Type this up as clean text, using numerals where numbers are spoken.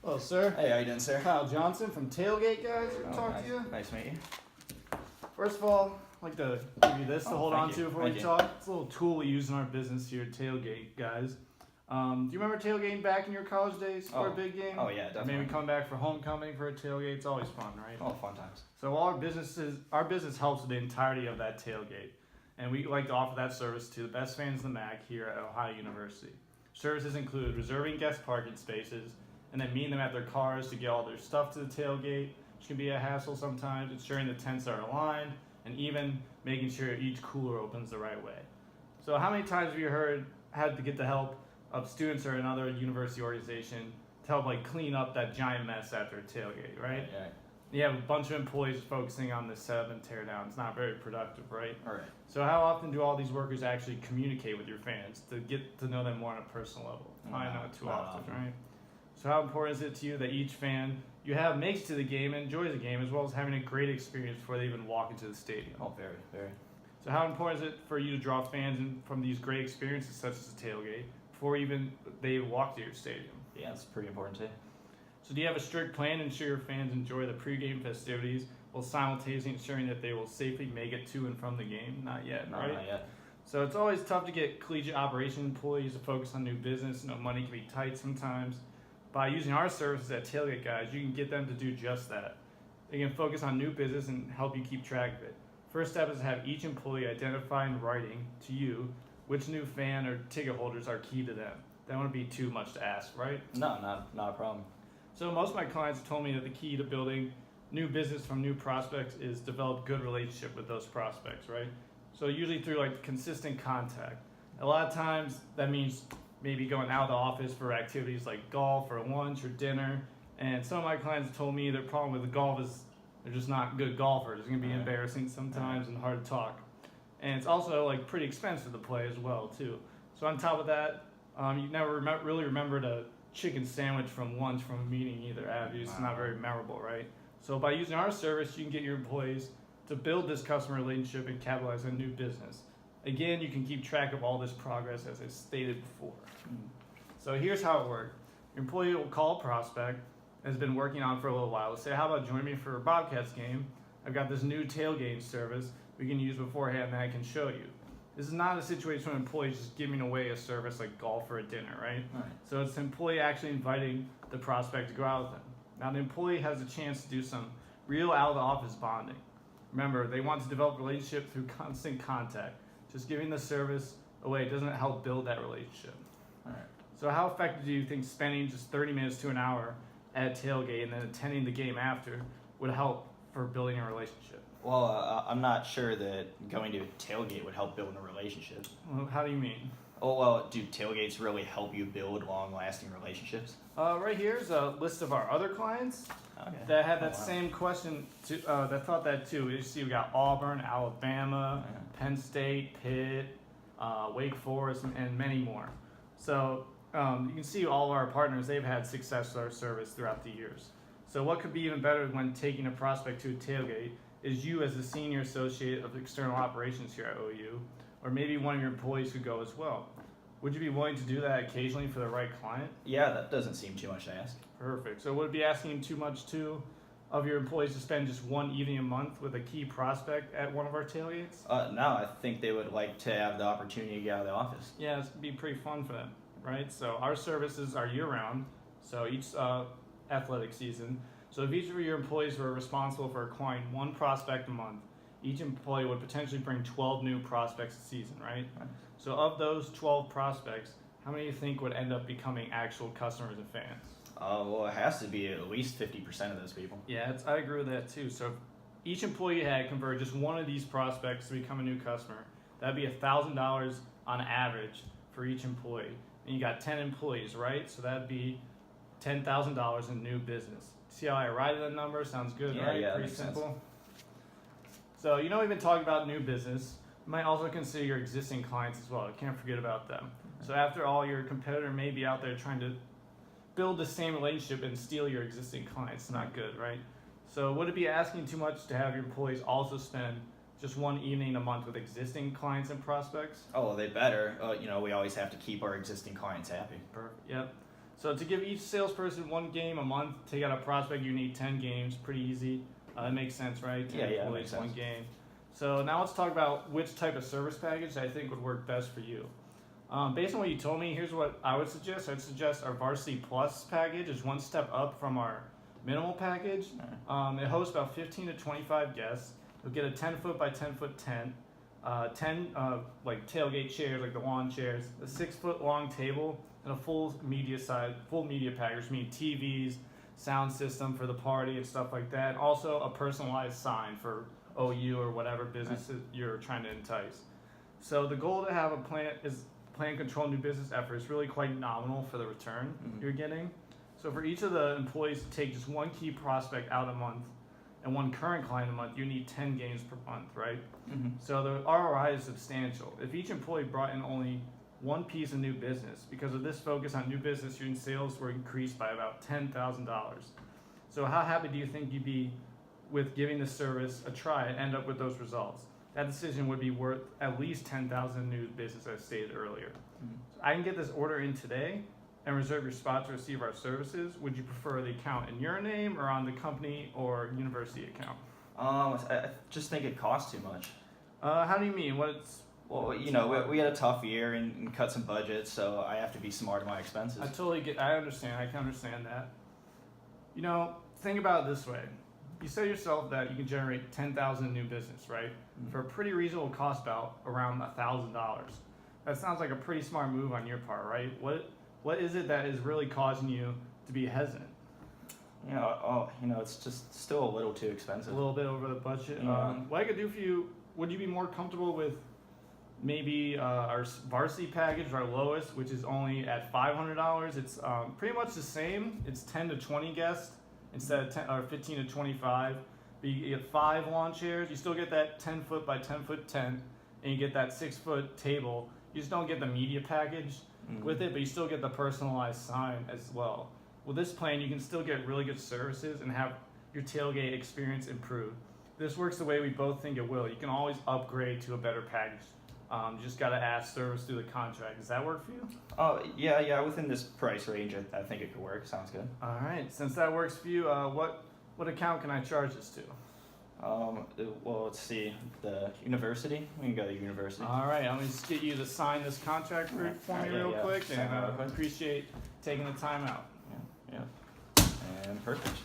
Hello, sir. Hey, how you doing, sir? Kyle Johnson from Tailgate Guys. Here to talk nice. to you. Nice to meet you. First of all, I'd like to give you this to hold on thank to you. before Thank we you. talk. It's a little tool we use in our business here at Tailgate Guys. Do you remember tailgating back in your college days for a big game? Oh yeah, Or definitely. maybe come back for homecoming for a tailgate. It's always fun, right? Oh, fun times. So our business helps with the entirety of that tailgate, and we like to offer that service to the best fans in the MAC here at Ohio University. Services include reserving guest parking spaces, and then meeting them at their cars to get all their stuff to the tailgate, which can be a hassle sometimes, ensuring the tents are aligned, and even making sure each cooler opens the right way. So how many times have you had to get the help of students or another university organization to help clean up that giant mess after a tailgate, right? Yeah. You have a bunch of employees focusing on the setup and tear down. It's not very productive, right? All right. So how often do all these workers actually communicate with your fans to get to know them more on a personal level? Probably not too often, right? So how important is it to you that each fan you have makes it to the game and enjoys the game, as well as having a great experience before they even walk into the stadium? Oh, very, very. So how important is it for you to draw fans in from these great experiences such as the tailgate before even they walk to your stadium? Yeah, it's pretty important too. So do you have a strict plan to ensure your fans enjoy the pregame festivities while simultaneously ensuring that they will safely make it to and from the game? Not yet, No, right? not yet. So it's always tough to get collegiate operation employees to focus on new business. Money can be tight sometimes. By using our services at Tailgate Guys, you can get them to do just that. They can focus on new business and help you keep track of it. First step is to have each employee identify in writing to you which new fan or ticket holders are key to them. That wouldn't be too much to ask, right? No, not a problem. So most of my clients have told me that the key to building new business from new prospects is develop good relationship with those prospects, right? So usually through consistent contact. A lot of times that means maybe going out of the office for activities like golf or lunch or dinner. And some of my clients have told me their problem with the golf is they're just not good golfers. It's gonna be embarrassing sometimes and hard to talk. And it's also pretty expensive to play as well too. So on top of that, you never really remembered a chicken sandwich from lunch from a meeting either, have you? It's not very memorable, right? So by using our service, you can get your employees to build this customer relationship and capitalize on new business. Again, you can keep track of all this progress as I stated before. So here's how it works. Your employee will call a prospect has been working on for a little while. Say, how about join me for a Bobcats game? I've got this new tailgate service we can use beforehand that I can show you. This is not a situation where an employee is just giving away a service like golf or a dinner, right? All right. So it's the employee actually inviting the prospect to go out with them. Now the employee has a chance to do some real out of the office bonding. Remember, they want to develop a relationship through constant contact. Just giving the service away doesn't help build that relationship. All right. So how effective do you think spending just 30 minutes to an hour at a tailgate and then attending the game after would help for building a relationship? Well, I'm not sure that going to a tailgate would help build a relationship. Well, how do you mean? Oh, well, do tailgates really help you build long-lasting relationships? Right here's a list of our other clients Okay. that had that Oh, wow. same question, that thought that too. You see we got Auburn, Alabama, Penn State, Pitt, Wake Forest, and many more. So you can see all of our partners, they've had success with our service throughout the years. So what could be even better when taking a prospect to a tailgate is you as the senior associate of external operations here at OU, or maybe one of your employees could go as well. Would you be willing to do that occasionally for the right client? Yeah, that doesn't seem too much to ask. Perfect. So would it be asking too much too of your employees to spend just one evening a month with a key prospect at one of our tailgates? No, I think they would like to have the opportunity to get out of the office. Yeah, it's be pretty fun for them, right? So our services are year-round, so each athletic season. So if each of your employees were responsible for acquiring one prospect a month, each employee would potentially bring 12 new prospects a season, right? Right. So of those 12 prospects, how many do you think would end up becoming actual customers and fans? Well, it has to be at least 50% of those people. Yeah, I agree with that too. So if each employee had converted just one of these prospects to become a new customer, that'd be $1,000 on average for each employee. And you got 10 employees, right? So that'd be $10,000 in new business. See how I arrived at that number? Sounds good, Yeah, right? yeah, that Pretty makes sense. simple. So we've been talking about new business. You might also consider your existing clients as well. You can't forget about them. So after all, your competitor may be out there trying to build the same relationship and steal your existing clients. It's not good, right? So would it be asking too much to have your employees also spend just one evening a month with existing clients and prospects? Oh, well, they better. We always have to keep our existing clients happy. Perfect. Yep. So to give each salesperson 1 game a month, take out a prospect, you need 10 games. Pretty easy. That makes sense, right? 10 Yeah, that employees, makes sense. 1 game. So now let's talk about which type of service package I think would work best for you. Based on what you told me, here's what I would suggest. I'd suggest our Varsity Plus package is 1 step up from our minimal package. It hosts about 15 to 25 guests. You'll get a 10-foot by 10-foot tent, 10 like tailgate chairs, like the lawn chairs, a 6-foot long table, and a full media package, meaning TVs, sound system for the party and stuff like that. Also, a personalized sign for OU or whatever businesses you're trying to entice. So the goal to have a plan control new business effort is really quite nominal for the return you're getting. So for each of the employees to take just 1 key prospect out a month and 1 current client a month, you need 10 games per month, right? So the ROI is substantial. If each employee brought in only 1 piece of new business, because of this focus on new business, your sales were increased by about $10,000. So how happy do you think you'd be with giving this service a try and end up with those results? That decision would be worth at least 10,000 new business, as stated earlier. So I can get this order in today and reserve your spot to receive our services. Would you prefer the account in your name or on the company or university account? I just think it costs too much. How do you mean? Well, you know, we had a tough year and cut some budgets, so I have to be smart in my expenses. I understand. I can understand that. You know, think about it this way. You say yourself that you can generate 10,000 in new business, right? For a pretty reasonable cost, about around $1,000. That sounds like a pretty smart move on your part, right? What is it that is really causing you to be hesitant? It's just still a little too expensive. A little bit over the budget. Yeah. What I could do for you? Would you be more comfortable with maybe our varsity package, our lowest, which is only at $500? It's pretty much the same. It's 10 to 20 guests instead of 10 or 15 to 25. But you get 5 lawn chairs. You still get that 10-foot by 10-foot tent, and you get that 6-foot table. You just don't get the media package with it, but you still get the personalized sign as well. With this plan, you can still get really good services and have your tailgate experience improved. This works the way we both think it will. You can always upgrade to a better package. You just got to add service through the contract. Does that work for you? Oh, yeah, within this price range, I think it could work. Sounds good. All right. Since that works for you, what account can I charge this to? Well, let's see. The university? We can go to university. All right. I'm going to just get you to sign this contract for me real quick, Sign and it real I quick. appreciate taking the time out. Yeah. And perfect.